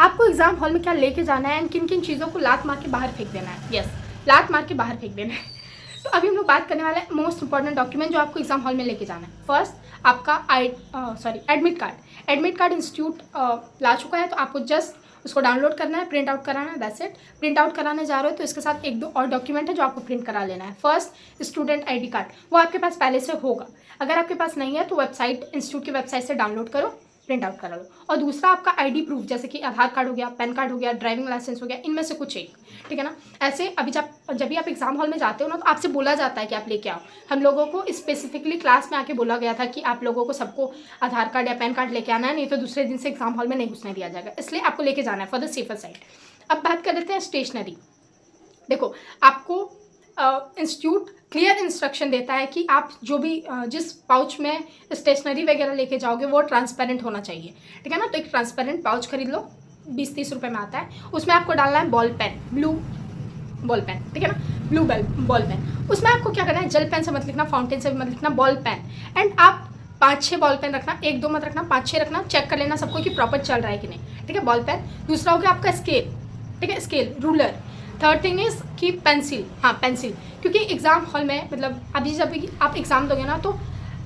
आपको exam hall में क्या लेके जाना है एंड किन किन चीज़ों को लात मार के बाहर फेंक देना है। यस, लात मार के बाहर फेंक देना है। तो अभी हम लोग बात करने वाले हैं मोस्ट इंपॉर्टेंट डॉक्यूमेंट जो आपको एग्जाम हॉल में लेके जाना है। फर्स्ट आपका admit card. Admit card institute ला चुका है, तो आपको जस्ट उसको डाउनलोड करना है, प्रिंट आउट कराना है, दैट्स इट। प्रिंट आउट कराने जा रहे हो तो इसके साथ एक दो और डॉक्यूमेंट है जो आपको प्रिंट करा लेना है। फर्स्ट स्टूडेंट आईडी कार्ड, वो आपके पास पहले से होगा। अगर आपके पास नहीं है तो वेबसाइट, इंस्टीट्यूट की वेबसाइट से डाउनलोड करो, प्रिंट आउट करा लो। और दूसरा आपका आईडी प्रूफ, जैसे कि आधार कार्ड हो गया, पैन कार्ड हो गया, ड्राइविंग लाइसेंस हो गया, इनमें से कुछ एक, ठीक है ना। ऐसे अभी जब भी आप एग्जाम हॉल में जाते हो ना, तो आपसे बोला जाता है कि आप लेके आओ। हम लोगों को स्पेसिफिकली क्लास में आके बोला गया था कि आप लोगों को सबको आधार कार्ड या पैन कार्ड लेके आना है, नहीं तो दूसरे दिन से एग्जाम हॉल में नहीं घुसने दिया जाएगा, इसलिए आपको लेके जाना है फॉर द सेफर साइड। अब बात कर लेते हैं स्टेशनरी। देखो, आपको इंस्टीट्यूट क्लियर इंस्ट्रक्शन देता है कि आप जो भी जिस पाउच में स्टेशनरी वगैरह लेके जाओगे वो ट्रांसपेरेंट होना चाहिए, ठीक है ना। तो एक ट्रांसपेरेंट पाउच खरीद लो, 20-30 रुपये में आता है। उसमें आपको डालना है ball pen, blue ball pen, ठीक है ना, ब्लू बॉल पेन। उसमें आपको क्या करना है, जेल पेन से मत लिखना, फाउंटेन से मत लिखना, बॉल पेन। एंड आप 5-6 बॉल पेन रखना, 1-2 मत रखना, 5-6 रखना। चेक कर लेना सबको कि प्रॉपर चल रहा है कि नहीं, ठीक है। Ball pen. दूसरा हो गया आपका स्केल, ठीक है, scale, ruler. Third thing is कि पेंसिल, हाँ पेंसिल, क्योंकि एग्जाम हॉल में मतलब अभी जब भी आप एग्जाम दोगे ना, तो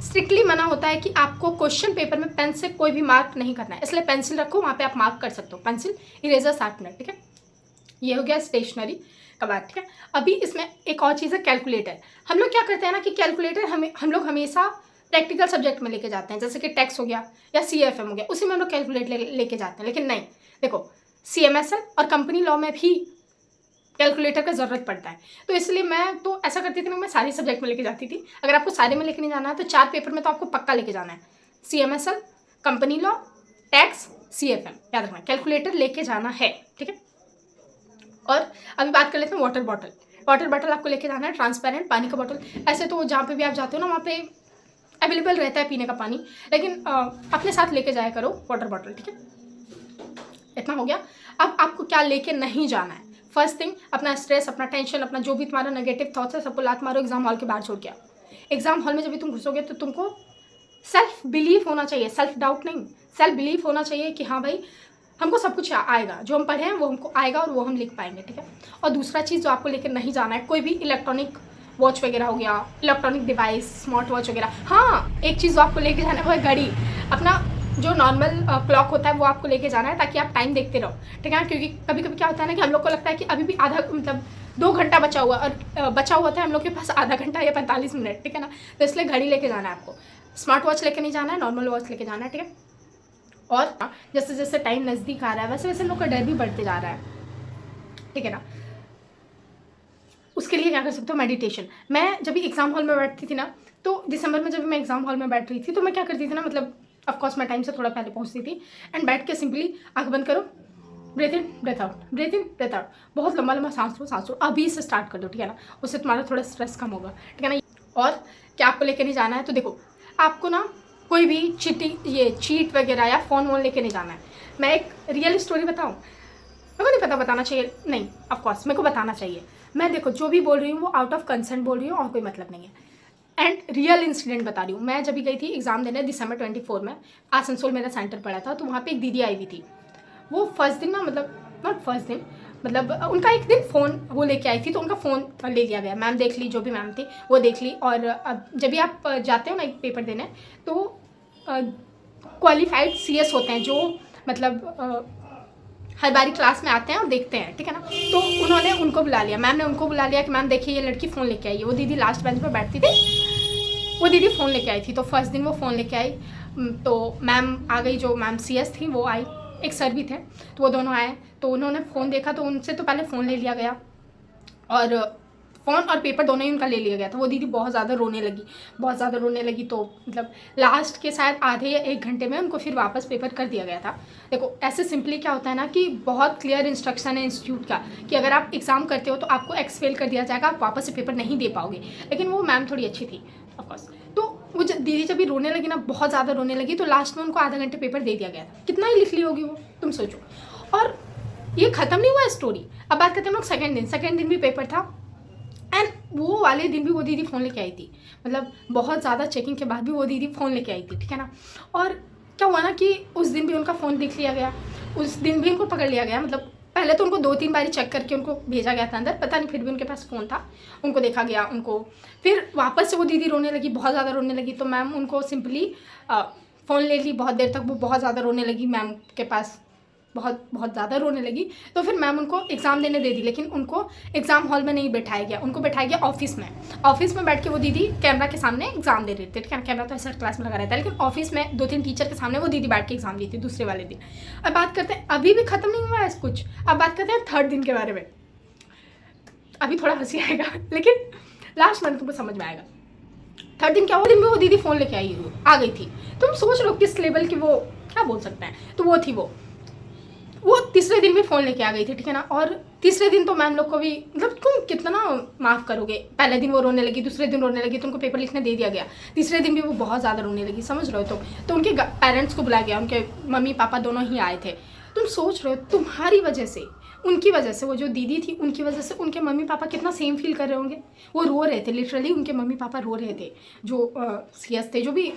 स्ट्रिक्टली मना होता है कि आपको क्वेश्चन पेपर में पेन से कोई भी मार्क नहीं करना है, इसलिए पेंसिल रखो, वहाँ पे आप मार्क कर सकते हो। पेंसिल, इरेजर, शार्पनर, ठीक है। ये हो गया स्टेशनरी का बात, ठीक है। अभी इसमें एक और चीज़ है, कैलकुलेटर। हम लोग क्या करते हैं ना कि कैलकुलेटर हम लोग हमेशा प्रैक्टिकल सब्जेक्ट में लेके जाते हैं, जैसे कि टैक्स हो गया या CFM हो गया, उसी में हम लोग कैलकुलेटर लेके जाते हैं। लेकिन नहीं, देखो, CMSL और कंपनी लॉ में भी कैलकुलेटर का ज़रूरत पड़ता है। तो इसलिए मैं तो ऐसा करती थी ना, मैं सारी सब्जेक्ट में लेके जाती थी। अगर आपको सारे में लेके नहीं जाना है तो 4 पेपर में तो आपको पक्का लेके जाना है, CMSL, company law, tax, CFM, याद रखना कैलकुलेटर लेके जाना है, ठीक है। और अभी बात कर लेते हैं वाटर बॉटल। वाटर बॉटल आपको लेके जाना है, ट्रांसपेरेंट पानी का बॉटल। ऐसे तो जहाँ पे भी आप जाते हो ना, वहाँ पे अवेलेबल रहता है पीने का पानी, लेकिन अपने साथ लेके जाया करो वाटर बॉटल, ठीक है। इतना हो गया। अब आपको क्या लेके नहीं जाना है। फर्स्ट थिंग, अपना स्ट्रेस, अपना टेंशन, अपना जो भी तुम्हारा नेगेटिव थॉट्स है, सबको लात मारो, एग्जाम हॉल के बाहर छोड़ के आओ। एग्जाम हॉल में जब भी तुम घुसोगे तो तुमको सेल्फ बिलीव होना चाहिए, सेल्फ डाउट नहीं, सेल्फ बिलीव होना चाहिए कि हाँ भाई, हमको सब कुछ आएगा, जो हम पढ़े हैं वो हमको आएगा और वो हम लिख पाएंगे, ठीक है। और दूसरा चीज़ जो आपको लेकर नहीं जाना है, कोई भी इलेक्ट्रॉनिक वॉच वगैरह हो गया, इलेक्ट्रॉनिक डिवाइस, स्मार्ट वॉच वगैरह। हाँ, एक चीज़ जो आपको लेके जाना है वो है घड़ी। अपना जो नॉर्मल क्लॉक होता है वो आपको लेके जाना है, ताकि आप टाइम देखते रहो, ठीक है। क्योंकि कभी कभी क्या होता है ना कि हम लोग को लगता है कि अभी भी आधा, मतलब 2 घंटा बचा हुआ, और बचा हुआ होता है हम लोग के पास आधा घंटा या 45 मिनट, ठीक है ना। तो इसलिए घड़ी लेके जाना है आपको। स्मार्ट वॉच लेके नहीं जाना है, नॉर्मल वॉच लेके जाना है, ठीक है। और जैसे जैसे टाइम नज़दीक आ रहा है, वैसे वैसे लोग का डर भी बढ़ते जा रहा है, ठीक है ना। उसके लिए क्या कर सकते हो, मेडिटेशन। मैं जब भी एग्जाम हॉल में बैठती थी ना, तो दिसंबर में जब भी मैं एग्जाम हॉल में बैठ रही थी, तो मैं क्या करती थी ना, मतलब ऑफकोर्स मैं टाइम से थोड़ा पहले पहुंचती थी, एंड बैठ के सिंपली आंख बंद करो, breath in breath out, breath in breath out, बहुत लंबा लंबा सांस लो, अभी से स्टार्ट कर दो, ठीक है ना। उससे तुम्हारा थोड़ा स्ट्रेस कम होगा, ठीक है ना। और क्या आपको लेके नहीं जाना है, तो देखो, आपको ना कोई भी चीट वगैरह या फ़ोन वोन लेके नहीं जाना है। मैं एक रियल स्टोरी बताऊँ, मेरे को नहीं पता बताना चाहिए, नहीं ऑफकोर्स मेरे को बताना चाहिए। मैं देखो जो भी बोल रही हूँ वो आउट ऑफ कंसर्न बोल रही हूँ, और कोई मतलब नहीं है, एंड रियल इंसिडेंट बता रही हूँ। मैं जब भी गई थी एग्जाम देने दिसंबर 24 में, आसनसोल मेरा सेंटर पड़ा था, तो वहाँ पे एक दीदी आई हुई थी। वो फर्स्ट दिन ना, मतलब नॉट फर्स्ट दिन, मतलब उनका एक दिन फ़ोन वो लेके आई थी, तो उनका फ़ोन ले लिया गया। मैम देख ली, जो भी मैम थी वो देख ली। और अब जब भी आप जाते हो ना एक पेपर देने, तो क्वालिफाइड CS होते हैं, जो मतलब हर बारी क्लास में आते हैं और देखते हैं, ठीक है ना। तो उन्होंने उनको बुला लिया, मैम ने उनको बुला लिया कि मैम देखिए ये लड़की फ़ोन लेके आई है। वो दीदी लास्ट बेंच पर बैठती थी, वो दीदी फ़ोन लेके आई थी। तो फर्स्ट दिन वो फ़ोन लेके आई, तो मैम आ गई, जो मैम CS थी वो आई, एक सर भी थे, तो वो दोनों आए। तो उन्होंने फ़ोन देखा, तो उनसे तो पहले फ़ोन ले लिया गया, और फ़ोन और पेपर दोनों ही उनका ले लिया गया था। वो दीदी बहुत ज़्यादा रोने लगी, तो मतलब लास्ट के शायद आधे या 1 घंटे में उनको फिर वापस पेपर कर दिया गया था। देखो ऐसे सिंपली क्या होता है ना कि बहुत क्लियर इंस्ट्रक्शन है इंस्टीट्यूट का कि अगर आप एग्ज़ाम करते हो तो आपको एक्सफेल कर दिया जाएगा, आप वापस से पेपर नहीं दे पाओगे। लेकिन वो मैम थोड़ी अच्छी थी ऑफकोर्स। तो वो दीदी जब भी रोने लगी ना, बहुत ज़्यादा रोने लगी, तो लास्ट में उनको आधा घंटे पेपर दे दिया गया था। कितना ही लिख ली होगी वो, तुम सोचो। और ये ख़त्म नहीं हुआ स्टोरी। अब बात करते हैं हम लोग सेकेंड दिन भी पेपर था, एंड वो वाले दिन भी वो दीदी फ़ोन लेके आई थी। मतलब बहुत ज़्यादा चेकिंग के बाद भी वो दीदी फ़ोन लेके आई थी, ठीक है ना। और क्या हुआ ना कि उस दिन भी उनका फ़ोन देख लिया गया, उस दिन भी उनको पकड़ लिया गया। मतलब पहले तो उनको 2-3 बारी चेक करके उनको भेजा गया था अंदर, पता नहीं फिर भी उनके पास फ़ोन था, उनको देखा गया उनको। फिर वापस से वो दीदी रोने लगी, बहुत ज़्यादा रोने लगी, तो मैम उनको सिंपली फ़ोन ले ली। बहुत देर तक वो बहुत ज़्यादा रोने लगी, मैम के पास बहुत ज़्यादा रोने लगी। तो फिर मैम उनको एग्ज़ाम देने दे दी, लेकिन उनको एग्ज़ाम हॉल में नहीं बैठाया गया, उनको बैठाया गया ऑफिस में। ऑफिस में बैठ के वो दीदी कैमरा के सामने एग्ज़ाम दे रही थी, ठीक है। कैमरा तो ऐसा क्लास में लगा रहता है, लेकिन ऑफिस में 2-3 टीचर के सामने वो दीदी बैठ के एग्ज़ाम दी थी दूसरे वाले दिन। अब बात करते हैं, अभी भी ख़त्म नहीं हुआ है कुछ, अब बात करते हैं 3rd दिन के बारे में। अभी थोड़ा हंसी आएगा, लेकिन लास्ट में तुमको समझ में आएगा। 3rd दिन क्या हुआ, दिन में वो दीदी फ़ोन लेके आ गई थी। तुम सोच लो किस लेवल की वो, क्या बोल सकते हैं, तो वो थी वो तीसरे दिन भी फ़ोन लेके आ गई थी, ठीक है ना। और तीसरे दिन तो मैम लोग को भी, मतलब तुम कितना माफ़ करोगे। पहले दिन वो रोने लगी, दूसरे दिन रोने लगी, तो उनको पेपर लिखने दे दिया गया। तीसरे दिन भी वो बहुत ज़्यादा रोने लगी, समझ रहे हो। तो उनके पेरेंट्स को बुलाया गया, उनके मम्मी पापा दोनों ही आए थे। तुम सोच रहे हो तुम्हारी वजह से, उनकी वजह से, वो जो दीदी थी उनकी वजह से उनके मम्मी पापा कितना सेम फील कर रहे होंगे। वो रो रहे थे, लिटरली उनके मम्मी पापा रो रहे थे। जो सीएस थे, जो भी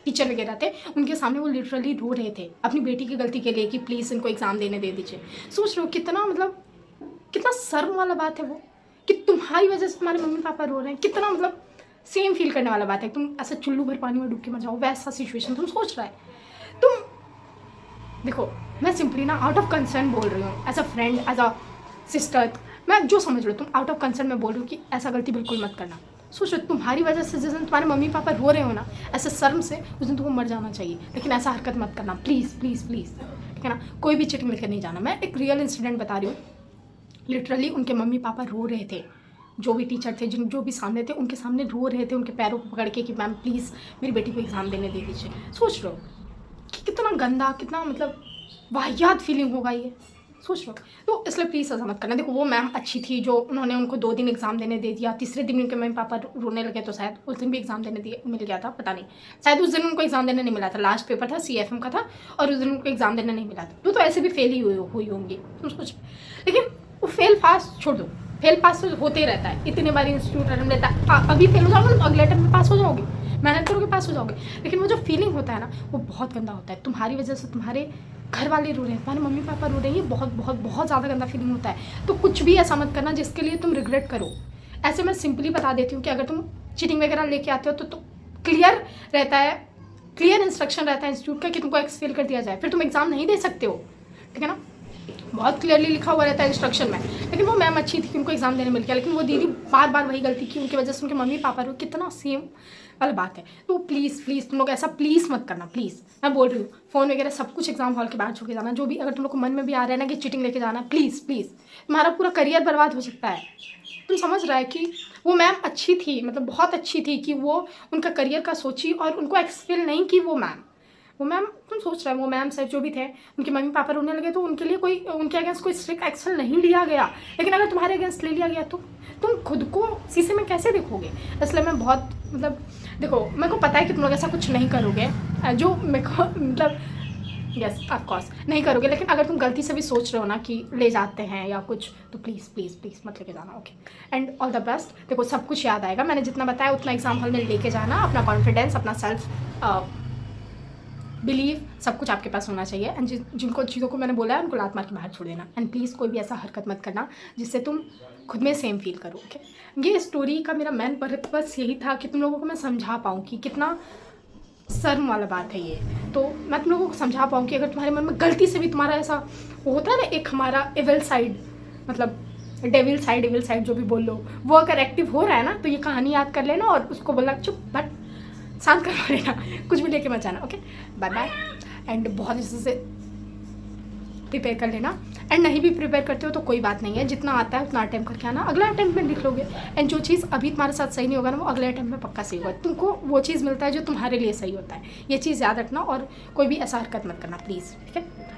टीचर वगैरह थे, उनके सामने वो लिटरली रो रहे थे अपनी बेटी की गलती के लिए कि प्लीज़ इनको एग्ज़ाम देने दे दीजिए। सोच रहे हो कितना, मतलब कितना शर्म वाला बात है वो, कि तुम्हारी वजह से तुम्हारे मम्मी पापा रो रहे हैं। कितना मतलब सेम फील करने वाला बात है। तुम ऐसा चुल्लू भर पानी में डूब के मर जाओ, वैसा सिचुएशन तुम सोच रहा है। तुम देखो, मैं सिंपली ना आउट ऑफ कंसर्न बोल रही हूँ, as a friend, as a sister, मैं जो समझ रही हूँ, तुम आउट ऑफ कंसर्न में बोल रही हो कि ऐसा गलती बिल्कुल मत करना। सोचो तुम्हारी वजह से जिस दिन तुम्हारे मम्मी पापा रो रहे हो ना ऐसे शर्म से, उस दिन तुमको मर जाना चाहिए। लेकिन ऐसा हरकत मत करना, प्लीज़ प्लीज़ प्लीज़, ठीक है ना। कोई भी चिटिंग लेकर नहीं जाना। मैं एक रियल इंसिडेंट बता रही हूँ। लिटरली उनके मम्मी पापा रो रहे थे, जो भी टीचर थे, जो भी सामने थे, उनके सामने रो रहे थे, उनके पैरों को पकड़ के कि मैम प्लीज़ मेरी बेटी को एग्ज़ाम देने दे दीजिए। सोच लो कि कितना गंदा, कितना मतलब वाहियात फीलिंग होगा ये, सोच लो। तो इसलिए प्लीज़ ऐसा मत करना। देखो वो मैम अच्छी थी, जो उन्होंने उनको 2 दिन एग्ज़ाम देने दे दिया। तीसरे दिन उनके मम्मी पापा रोने लगे, तो शायद उस दिन भी एग्ज़ाम देने दिए मिल गया था, पता नहीं। शायद उस दिन उनको एग्ज़ाम देने नहीं मिला था, लास्ट पेपर था, CFM का था, और उस दिन उनको एग्ज़ाम देने नहीं मिला था। तो ऐसे भी फेल ही हुई होंगी, तुम सोच। लेकिन वो फेल पास छोड़ दो, फेल पास तो होते ही रहता है, इतने बार इंस्टीट्यूट अटेम्प्ट लेता है। अभी फेल हो जाओगे तो अगले अटेम्प्ट में पास हो जाओगे, मेहनत करोगे पास हो जाओगे। लेकिन वो जो फीलिंग होता है ना, वो बहुत गंदा होता है। तुम्हारी वजह से तुम्हारे घर वाले रो रहे हैं, तुम्हारे मम्मी पापा रो रहे हैं, ये बहुत बहुत बहुत ज़्यादा गंदा फीलिंग होता है। तो कुछ भी ऐसा मत करना जिसके लिए तुम रिग्रेट करो। ऐसे मैं सिंपली बता देती हूँ कि अगर तुम चीटिंग वगैरह लेके आते हो तो क्लियर रहता है, क्लियर इंस्ट्रक्शन रहता है इंस्टीट्यूट का कि तुमको एक्सपेल कर दिया जाए, फिर तुम एग्ज़ाम नहीं दे सकते हो, ठीक है ना। बहुत क्लियरली लिखा हुआ रहता है इंस्ट्रक्शन में। लेकिन वो मैम अच्छी थी कि उनको एग्ज़ाम देने मिल गया, लेकिन वो दीदी बार बार वही गलती की, उनकी वजह से उनके मम्मी पापा रो, कितना सेम वाली बात है। तो प्लीज़ प्लीज़ तुम लोग ऐसा प्लीज़ मत करना, प्लीज़ मैं बोल रही हूँ। फ़ोन वगैरह सब कुछ एग्जाम हॉल के बाहर छोड़ के जाना। जो भी अगर तुम लोग को मन में भी आ रहा है ना कि चीटिंग लेके जाना, प्लीज़ प्लीज़, तुम्हारा पूरा करियर बर्बाद हो सकता है। तुम समझ रहा है कि वो मैम अच्छी थी, मतलब बहुत अच्छी थी कि वो उनका करियर का सोची और उनको एक्सपेल नहीं की। वो मैम तुम सोच रहे हो, वो मैम सर जो भी थे, उनके मम्मी पापा रोने लगे तो उनके लिए कोई, उनके अगेंस्ट कोई स्ट्रिक्ट एक्शन नहीं लिया गया। लेकिन अगर तुम्हारे अगेंस्ट ले लिया गया तो तुम खुद को शीशे में कैसे देखोगे। इसलिए मैं बहुत, मतलब देखो मेरे को पता है कि तुम लोग ऐसा कुछ नहीं करोगे, जो मेरे को मतलब यस ऑफकोर्स नहीं करोगे। लेकिन अगर तुम गलती से भी सोच रहे हो ना कि ले जाते हैं या कुछ, तो प्लीज़ प्लीज़ प्लीज़ मत लेके जाना, okay. And all the best. देखो सब कुछ याद आएगा, मैंने जितना बताया उतना एग्जाम हॉल में लेके जाना। अपना कॉन्फिडेंस, अपना सेल्फ बिलीव, सब कुछ आपके पास होना चाहिए। एंड जिनको चीज़ों को मैंने बोला है उनको लात मार के बाहर छोड़ देना। एंड प्लीज़ कोई भी ऐसा हरकत मत करना जिससे तुम खुद में सेम फील करो, ओके। ये स्टोरी का मेरा मेन पर्पस यही था कि तुम लोगों को मैं समझा पाऊँ कि कितना शर्म वाला बात है ये। तो मैं तुम लोगों को समझा पाऊँ कि अगर तुम्हारे मन में गलती से भी तुम्हारा ऐसा वो होता है ना, एक हमारा एविल साइड, मतलब डेविल साइड जो भी बोल लो, वो अगर एक्टिव हो रहा है ना, तो ये कहानी याद कर लेना और उसको बोलना चुप बट शांत करवा लेना, कुछ भी लेके मत जाना, ओके। Bye bye. एंड बहुत अच्छे से प्रिपेयर कर लेना। एंड नहीं भी प्रिपेयर करते हो तो कोई बात नहीं है, जितना आता है उतना अटेम्प्ट करके आना, अगला अटेम्प्ट में लिख लोगे। एंड जो चीज़ अभी तुम्हारे साथ सही नहीं होगा ना, वो अगले अटेम्प्ट में पक्का सही होगा। तुमको वो चीज़ मिलता है जो तुम्हारे लिए सही होता है, ये चीज़ याद रखना। और कोई भी ऐसा हरकत मत करना प्लीज़, ठीक है।